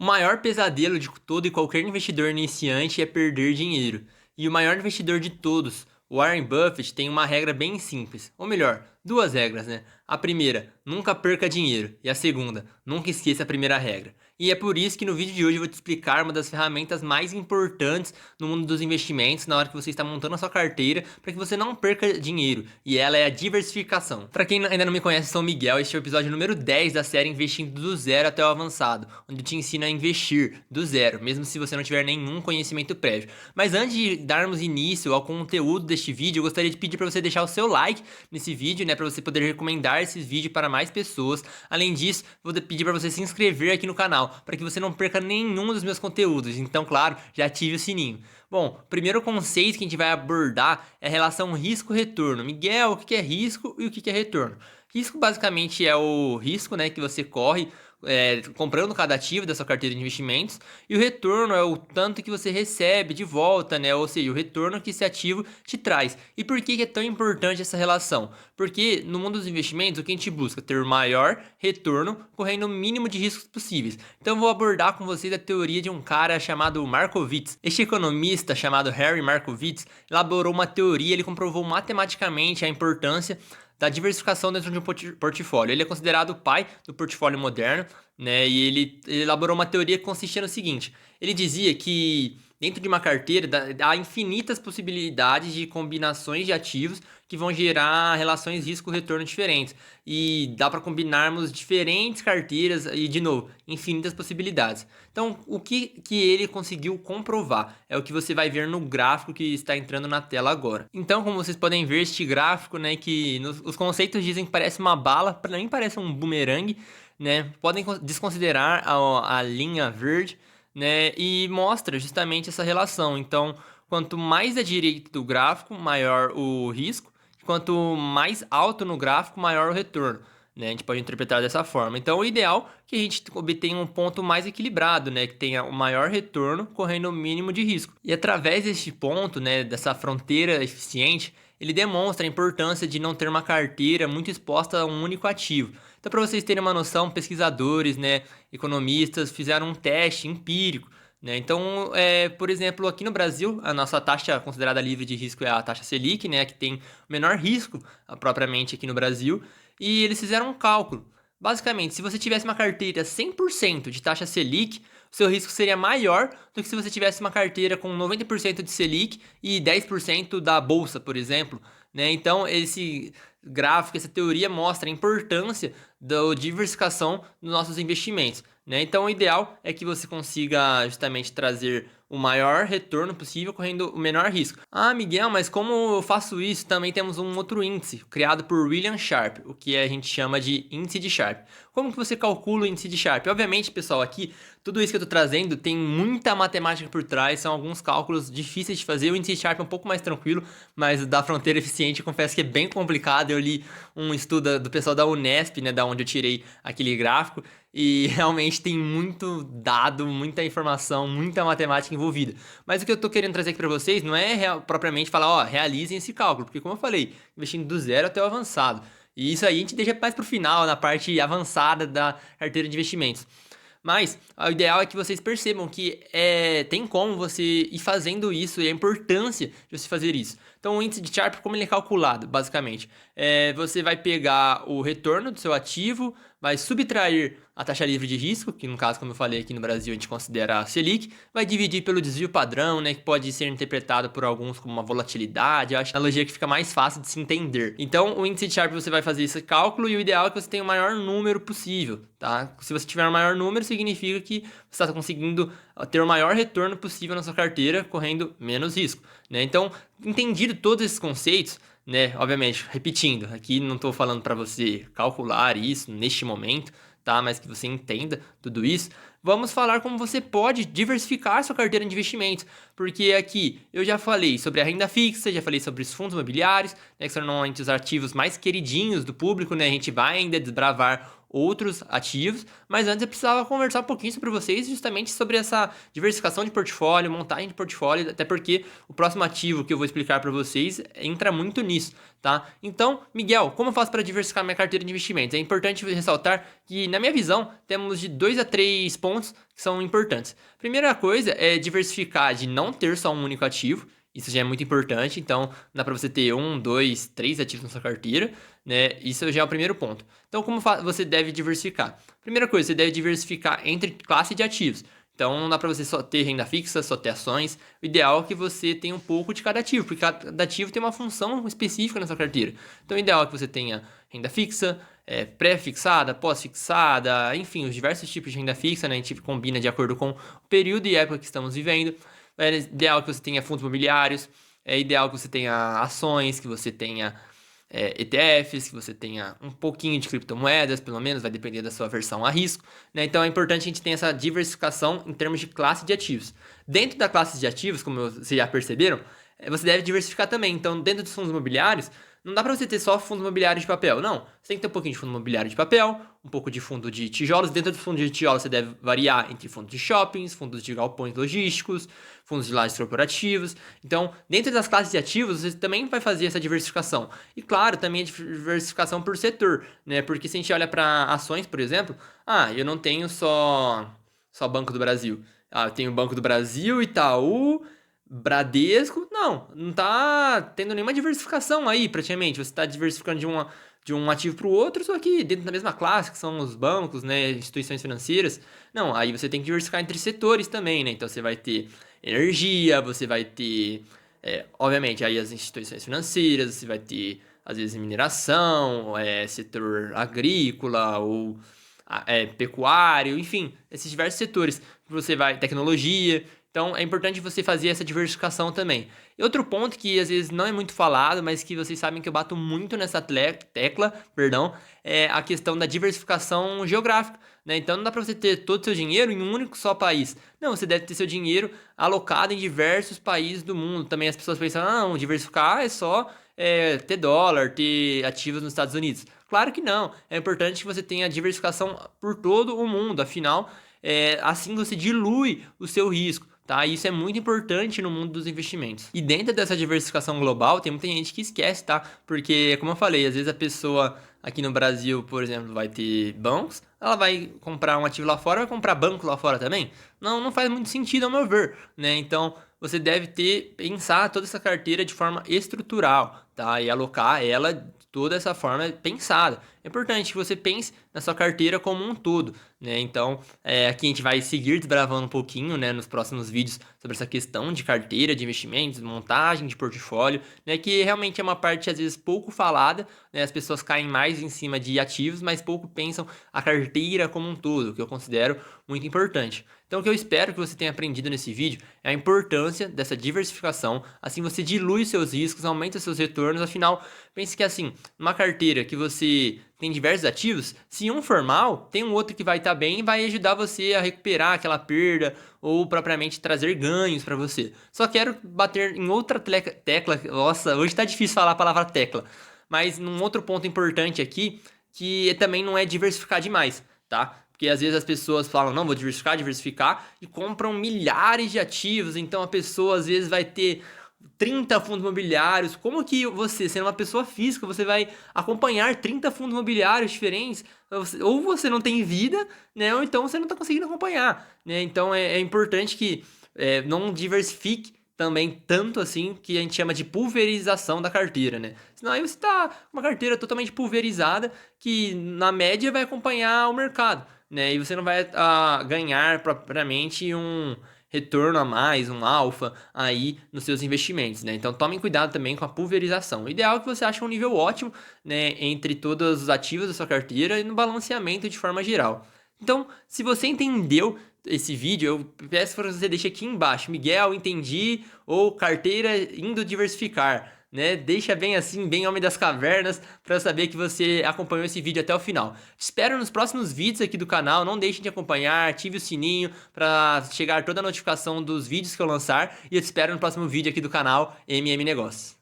O maior pesadelo de todo e qualquer investidor iniciante é perder dinheiro. E o maior investidor de todos, Warren Buffett, tem uma regra bem simples. Ou melhor, duas regras, né? A primeira, nunca perca dinheiro. E a segunda, nunca esqueça a primeira regra. E é por isso que no vídeo de hoje eu vou te explicar uma das ferramentas mais importantes no mundo dos investimentos na hora que você está montando a sua carteira para que você não perca dinheiro. E ela é a diversificação. Para quem ainda não me conhece, sou o Miguel. Este é o episódio número 10 da série Investindo do Zero até o Avançado, onde eu te ensino a investir do zero, mesmo se você não tiver nenhum conhecimento prévio. Mas antes de darmos início ao conteúdo deste vídeo, eu gostaria de pedir para você deixar o seu like nesse vídeo, né, para você poder recomendar esse vídeo para mais pessoas. Além disso, vou pedir para você se inscrever aqui no canal, para que você não perca nenhum dos meus conteúdos. Então, claro, já ative o sininho. Bom, o primeiro conceito que a gente vai abordar é a relação risco-retorno. Miguel, o que é risco e o que é retorno? Risco basicamente é o risco, né, que você corre comprando cada ativo da sua carteira de investimentos, e o retorno é o tanto que você recebe de volta, né? Ou seja, o retorno que esse ativo te traz. E por que é tão importante essa relação? Porque no mundo dos investimentos, o que a gente busca? Ter o maior retorno correndo o mínimo de riscos possíveis. Então eu vou abordar com vocês a teoria de um cara chamado Markowitz. Este economista chamado Harry Markowitz elaborou uma teoria, ele comprovou matematicamente a importância da diversificação dentro de um portfólio. Ele é considerado o pai do portfólio moderno, né? E ele elaborou uma teoria que consistia no seguinte: ele dizia que dentro de uma carteira há infinitas possibilidades de combinações de ativos que vão gerar relações risco-retorno diferentes. E dá para combinarmos diferentes carteiras e, de novo, infinitas possibilidades. Então, o que ele conseguiu comprovar é o que você vai ver no gráfico que está entrando na tela agora. Então, como vocês podem ver, este gráfico, né, que os conceitos dizem que parece uma bala, para mim parece um bumerangue, né? Podem desconsiderar a linha verde, né? E mostra justamente essa relação. Então, quanto mais à direita do gráfico, maior o risco. Quanto mais alto no gráfico, maior o retorno, né? A gente pode interpretar dessa forma. Então, o ideal é que a gente obtenha um ponto mais equilibrado, né? Que tenha o maior retorno correndo o mínimo de risco. E através deste ponto, né, dessa fronteira eficiente, ele demonstra a importância de não ter uma carteira muito exposta a um único ativo. Então, para vocês terem uma noção, pesquisadores, né, economistas fizeram um teste empírico, né? Então, por exemplo, aqui no Brasil, a nossa taxa considerada livre de risco é a taxa Selic, né, que tem o menor risco propriamente aqui no Brasil, e eles fizeram um cálculo. Basicamente, se você tivesse uma carteira 100% de taxa Selic, o seu risco seria maior do que se você tivesse uma carteira com 90% de Selic e 10% da bolsa, por exemplo, né? Então, esse gráfico, essa teoria mostra a importância da diversificação dos nossos investimentos, né? Então, o ideal é que você consiga justamente trazer o maior retorno possível correndo o menor risco. Ah, Miguel, mas como eu faço isso? Também temos um outro índice criado por William Sharpe, o que a gente chama de índice de Sharpe. Como que você calcula o índice de Sharpe? Obviamente, pessoal, aqui tudo isso que eu estou trazendo tem muita matemática por trás, são alguns cálculos difíceis de fazer. O índice de Sharpe é um pouco mais tranquilo, mas o da fronteira eficiente eu confesso que é bem complicado. Eu li um estudo do pessoal da Unesp, né, da onde eu tirei aquele gráfico, e realmente tem muito dado, muita informação, muita matemática envolvida. Mas o que eu tô querendo trazer aqui para vocês não é propriamente falar, ó, realizem esse cálculo, porque como eu falei, investindo do zero até o avançado. E isso aí a gente deixa mais pro final, na parte avançada da carteira de investimentos. Mas o ideal é que vocês percebam que tem como você ir fazendo isso e a importância de você fazer isso. Então, o índice de Sharpe, como ele é calculado, basicamente? Você vai pegar o retorno do seu ativo, vai subtrair a taxa livre de risco, que no caso, como eu falei aqui no Brasil, a gente considera a Selic, vai dividir pelo desvio padrão, né, que pode ser interpretado por alguns como uma volatilidade. Eu acho a analogia que fica mais fácil de se entender. Então, o índice de Sharpe, você vai fazer esse cálculo e o ideal é que você tenha o maior número possível, tá? Se você tiver o maior número, significa que você está conseguindo ter o maior retorno possível na sua carteira, correndo menos risco, né? Então, entendido todos esses conceitos, né? Obviamente, repetindo, aqui não estou falando para você calcular isso neste momento, tá? Mas que você entenda tudo isso. Vamos falar como você pode diversificar sua carteira de investimentos, porque aqui eu já falei sobre a renda fixa, já falei sobre os fundos imobiliários, né, que são normalmente os ativos mais queridinhos do público, né? A gente vai ainda desbravar outros ativos, mas antes eu precisava conversar um pouquinho sobre vocês, justamente sobre essa diversificação de portfólio, montagem de portfólio, até porque o próximo ativo que eu vou explicar para vocês entra muito nisso, tá? Então, Miguel, como eu faço para diversificar minha carteira de investimentos? É importante ressaltar que, na minha visão, temos de 2 a 3 pontos que são importantes. Primeira coisa é diversificar de não ter só um único ativo. Isso já é muito importante, então dá para você ter 1, 2, 3 ativos na sua carteira, né? Isso já é o primeiro ponto. Então, como você deve diversificar? Primeira coisa, você deve diversificar entre classe de ativos. Então, não dá para você só ter renda fixa, só ter ações. O ideal é que você tenha um pouco de cada ativo, porque cada ativo tem uma função específica na sua carteira. Então, o ideal é que você tenha renda fixa, pré-fixada, pós-fixada, enfim, os diversos tipos de renda fixa, né? A gente combina de acordo com o período e época que estamos vivendo. É ideal que você tenha fundos imobiliários, é ideal que você tenha ações, que você tenha ETFs, que você tenha um pouquinho de criptomoedas, pelo menos, vai depender da sua aversão a risco, né? Então é importante a gente ter essa diversificação em termos de classe de ativos. Dentro da classe de ativos, como vocês já perceberam, você deve diversificar também. Então, dentro dos fundos imobiliários, não dá para você ter só fundos imobiliários de papel, não. Você tem que ter um pouquinho de fundo imobiliário de papel, um pouco de fundo de tijolos. Dentro do fundo de tijolos, você deve variar entre fundos de shoppings, fundos de galpões logísticos, fundos de lajes corporativos. Então, dentro das classes de ativos, você também vai fazer essa diversificação. E, claro, também a diversificação por setor, né? Porque se a gente olha para ações, por exemplo, eu não tenho só Banco do Brasil. Eu tenho Banco do Brasil, Itaú, Bradesco, não tá tendo nenhuma diversificação aí, praticamente. Você está diversificando de um ativo para o outro, só que dentro da mesma classe, que são os bancos, né, instituições financeiras. Não, aí você tem que diversificar entre setores também, né? Então você vai ter energia, você vai ter, obviamente, aí as instituições financeiras, você vai ter, às vezes, mineração, setor agrícola ou pecuário, enfim, esses diversos setores. Você vai, tecnologia. Então, é importante você fazer essa diversificação também. E outro ponto que às vezes não é muito falado, mas que vocês sabem que eu bato muito nessa tecla, é a questão da diversificação geográfica, né? Então, não dá para você ter todo o seu dinheiro em um único só país. Não, você deve ter seu dinheiro alocado em diversos países do mundo. Também as pessoas pensam, não, diversificar é só ter dólar, ter ativos nos Estados Unidos. Claro que não. É importante que você tenha diversificação por todo o mundo. Afinal, assim você dilui o seu risco. Tá? Isso é muito importante no mundo dos investimentos. E dentro dessa diversificação global, tem muita gente que esquece, tá? Porque, como eu falei, às vezes a pessoa aqui no Brasil, por exemplo, vai ter bancos, ela vai comprar um ativo lá fora, vai comprar banco lá fora também? Não faz muito sentido, ao meu ver, né? Então, você deve pensar toda essa carteira de forma estrutural, tá? E alocar ela de toda essa forma pensada. É importante que você pense na sua carteira como um todo, né? Então, aqui a gente vai seguir desbravando um pouquinho, né, nos próximos vídeos sobre essa questão de carteira de investimentos, montagem de portfólio, né, que realmente é uma parte às vezes pouco falada, né? As pessoas caem mais em cima de ativos, mas pouco pensam a carteira como um todo, que eu considero muito importante. Então, o que eu espero que você tenha aprendido nesse vídeo é a importância dessa diversificação. Assim você dilui seus riscos, aumenta seus retornos. Afinal, pense que assim, numa carteira que você tem diversos ativos, se um for mal, tem um outro que vai estar bem e vai ajudar você a recuperar aquela perda ou propriamente trazer ganhos para você. Só quero bater em outra tecla. Nossa, hoje tá difícil falar a palavra tecla. Mas num outro ponto importante aqui, que também não é diversificar demais, tá? Porque às vezes as pessoas falam, não, vou diversificar, e compram milhares de ativos. Então a pessoa às vezes vai ter 30 fundos imobiliários. Como que você, sendo uma pessoa física, você vai acompanhar 30 fundos imobiliários diferentes? Ou você não tem vida, né? Ou então você não está conseguindo acompanhar, né? Então é importante que não diversifique também tanto assim, que a gente chama de pulverização da carteira, né? Senão aí você tá com uma carteira totalmente pulverizada que na média vai acompanhar o mercado, né? E você não vai ganhar propriamente um retorno a mais, um alfa aí nos seus investimentos, né? Então tomem cuidado também com a pulverização. O ideal é que você ache um nível ótimo, né, entre todos os ativos da sua carteira e no balanceamento de forma geral. Então, se você entendeu esse vídeo, eu peço para você deixar aqui embaixo, Miguel, entendi, ou carteira indo diversificar, né? Deixa bem assim, bem homem das cavernas, para eu saber que você acompanhou esse vídeo até o final. Te espero nos próximos vídeos aqui do canal, não deixe de acompanhar, ative o sininho para chegar toda a notificação dos vídeos que eu lançar, e eu te espero no próximo vídeo aqui do canal MM Negócios.